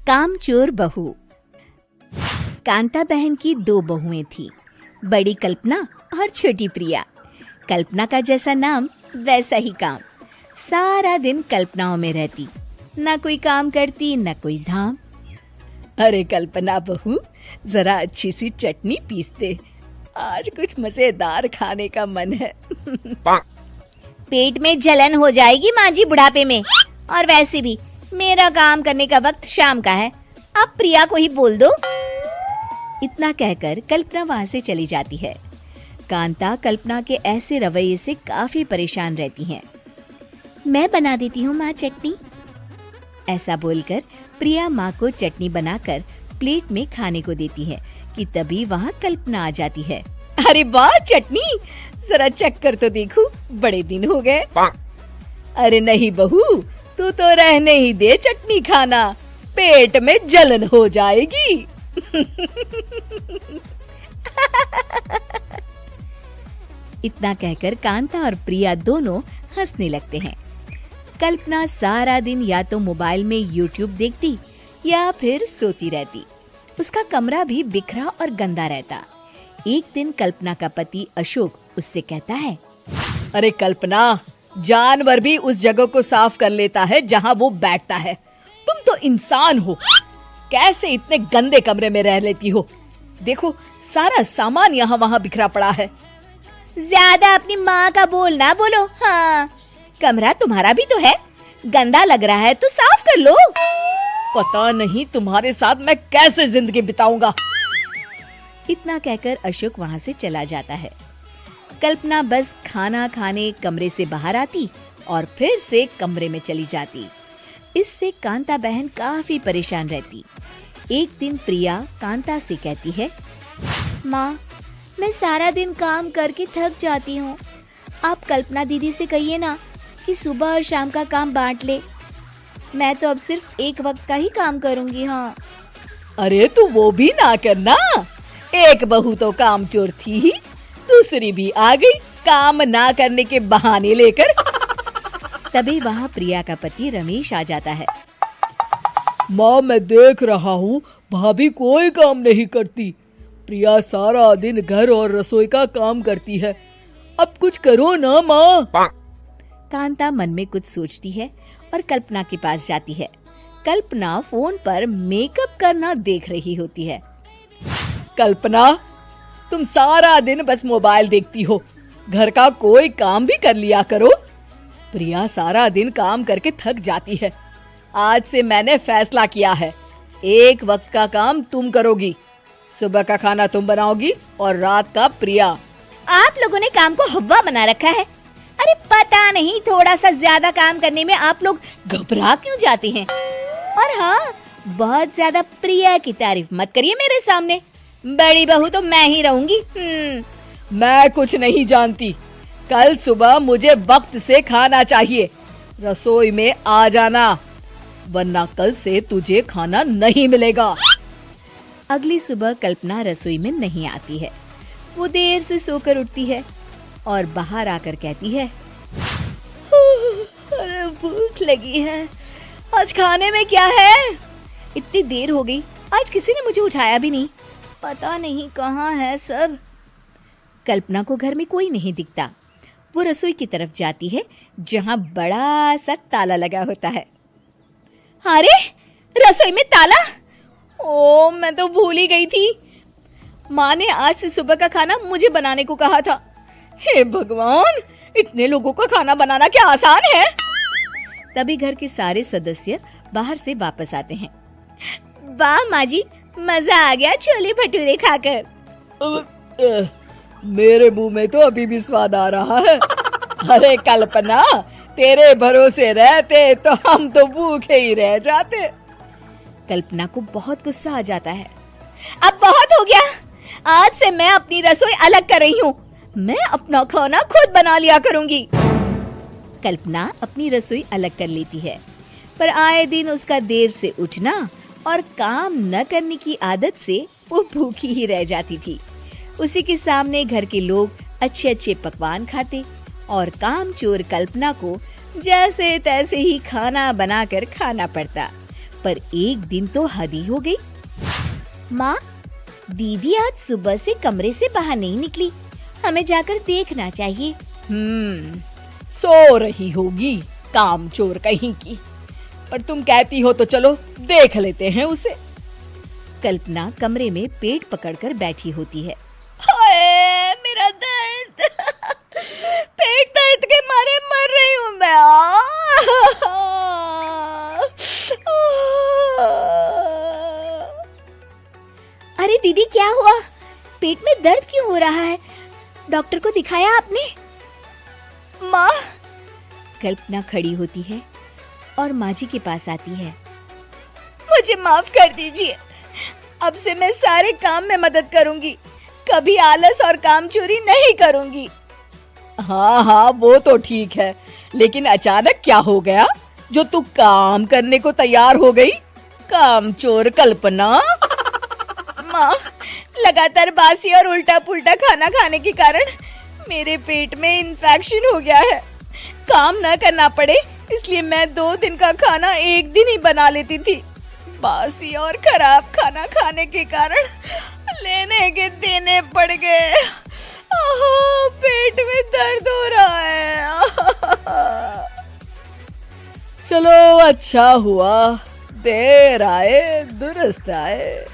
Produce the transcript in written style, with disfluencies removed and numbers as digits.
कामचोर बहू। कांता बहन की 2 बहुएं थी, बड़ी कल्पना और छोटी प्रिया। कल्पना का जैसा नाम वैसा ही काम। सारा दिन कल्पनाओं में रहती, ना कोई काम करती न कोई धाम। अरे कल्पना बहू, जरा अच्छी सी चटनी पीस दे, आज कुछ मजेदार खाने का मन है। पेट में जलन हो जाएगी माँ जी बुढ़ापे में, और वैसे भी मेरा काम करने का वक्त शाम का है, अब प्रिया को ही बोल दो। इतना कहकर कल्पना वहां से चली जाती है। कांता कल्पना के ऐसे रवैये से काफी परेशान रहती हैं। मैं बना देती हूँ माँ चटनी, ऐसा बोलकर प्रिया माँ को चटनी बनाकर प्लेट में खाने को देती है कि तभी वहाँ कल्पना आ जाती है। अरे वाह चटनी, जरा चख कर तो देखूं, बड़े दिन हो गए। अरे नहीं बहू, तू तो रहने ही दे चटनी खाना, पेट में जलन हो जाएगी। इतना कहकर कांता और प्रिया दोनों हंसने लगते हैं। कल्पना सारा दिन या तो मोबाइल में यूट्यूब देखती या फिर सोती रहती। उसका कमरा भी बिखरा और गंदा रहता। एक दिन कल्पना का पति अशोक उससे कहता है, अरे कल्पना, जानवर भी उस जगह को साफ कर लेता है जहाँ वो बैठता है, तुम तो इंसान हो, कैसे इतने गंदे कमरे में रह लेती हो? देखो सारा सामान यहाँ वहाँ बिखरा पड़ा है। ज्यादा अपनी माँ का बोल ना बोलो। हाँ, कमरा तुम्हारा भी तो है, गंदा लग रहा है तो साफ कर लो। पता नहीं तुम्हारे साथ मैं कैसे जिंदगी बिताऊंगा। इतना कहकर अशोक वहाँ से चला जाता है। कल्पना बस खाना खाने कमरे से बाहर आती और फिर से कमरे में चली जाती। इससे कांता बहन काफी परेशान रहती। एक दिन प्रिया कांता से कहती है, माँ, मैं सारा दिन काम करके थक जाती हूँ, आप कल्पना दीदी से कहिए ना कि सुबह और शाम का काम बांट ले, मैं तो अब सिर्फ एक वक्त का ही काम करूँगी। हाँ। अरे तू वो भी ना करना, एक बहू तो कामचोर थी ही, दूसरी भी आ गई काम ना करने के बहाने लेकर। तभी वहाँ प्रिया का पति रमेश आ जाता है। माँ, मैं देख रहा हूँ भाभी कोई काम नहीं करती, प्रिया सारा दिन घर और रसोई का काम करती है, अब कुछ करो ना माँ। कांता मन में कुछ सोचती है और कल्पना के पास जाती है। कल्पना फोन पर मेकअप करना देख रही होती है। कल्पना, तुम सारा दिन बस मोबाइल देखती हो, घर का कोई काम भी कर लिया करो। प्रिया सारा दिन काम करके थक जाती है, आज से मैंने फैसला किया है, एक वक्त का काम तुम करोगी, सुबह का खाना तुम बनाओगी और रात का प्रिया। आप लोगों ने काम को हवा बना रखा है। अरे पता नहीं थोड़ा सा ज्यादा काम करने में आप लोग घबरा क्यों जाते हैं। और हाँ, बहुत ज्यादा प्रिया की तारीफ मत करिए मेरे सामने, बड़ी बहू तो मैं ही रहूंगी। मैं कुछ नहीं जानती, कल सुबह मुझे वक्त से खाना चाहिए, रसोई में आ जाना, वरना कल से तुझे खाना नहीं मिलेगा। अगली सुबह कल्पना रसोई में नहीं आती है। वो देर से सोकर उठती है और बाहर आकर कहती है, अरे भूख लगी है, आज खाने में क्या है? इतनी देर हो गई, आज किसी ने मुझे उठाया भी नहीं, पता नहीं कहाँ है सब। कल्पना को घर में कोई नहीं दिखता। वो रसोई की तरफ जाती है जहाँ बड़ा सा ताला लगा होता है। अरे रसोई में ताला? ओ, मैं तो भूल ही गई थी, माँ ने आज से सुबह का खाना मुझे बनाने को कहा था। हे भगवान, इतने लोगों का खाना बनाना क्या आसान है? तभी घर के सारे सदस्य बाहर से वापस आते हैं। वाह माँ जी, मजा आ गया छोले भटूरे खाकर। मेरे मुंह में तो अभी भी स्वाद आ रहा है। अरे कल्पना, तेरे भरोसे रहते तो हम तो भूखे ही रह जाते। कल्पना को बहुत गुस्सा आ जाता है। अब बहुत हो गया, आज से मैं अपनी रसोई अलग कर रही हूँ, मैं अपना खाना खुद बना लिया करूँगी। कल्पना अपनी रसोई अलग कर लेती है, पर आए दिन उसका देर से उठना और काम न करने की आदत से वो भूखी ही रह जाती थी। उसी के सामने घर के लोग अच्छे अच्छे पकवान खाते और कामचोर कल्पना को जैसे तैसे ही खाना बनाकर खाना पड़ता। पर एक दिन तो हद ही हो गई। माँ, दीदी आज सुबह से कमरे से बाहर नहीं निकली, हमें जाकर देखना चाहिए। सो रही होगी कामचोर कहीं की। पर तुम कहती हो तो चलो देख लेते हैं उसे। कल्पना कमरे में पेट पकड़कर बैठी होती है। हाय मेरा दर्द पेट दर्द के मारे मर रही हूँ मैं। अरे दीदी, क्या हुआ? पेट में दर्द क्यों हो रहा है? डॉक्टर को दिखाया आपने? माँ, कल्पना खड़ी होती है और माँ जी के पास आती है। मुझे माफ कर दीजिए, अब से मैं सारे काम में मदद करूंगी, कभी आलस और काम चोरी नहीं करूंगी। हाँ वो तो ठीक है, लेकिन अचानक क्या हो गया जो तू काम करने को तैयार हो गई? कामचोर कल्पना। माँ, लगातार बासी और उल्टा पुल्टा खाना खाने के कारण मेरे पेट में इन्फेक्शन हो गया है। काम न करना पड़े इसलिए मैं 2 दिन का खाना एक दिन ही बना लेती थी। बासी और खराब खाना खाने के कारण लेने के देने पड़ गए। पेट में दर्द हो रहा है। चलो अच्छा हुआ, देर आए दुरुस्त आए।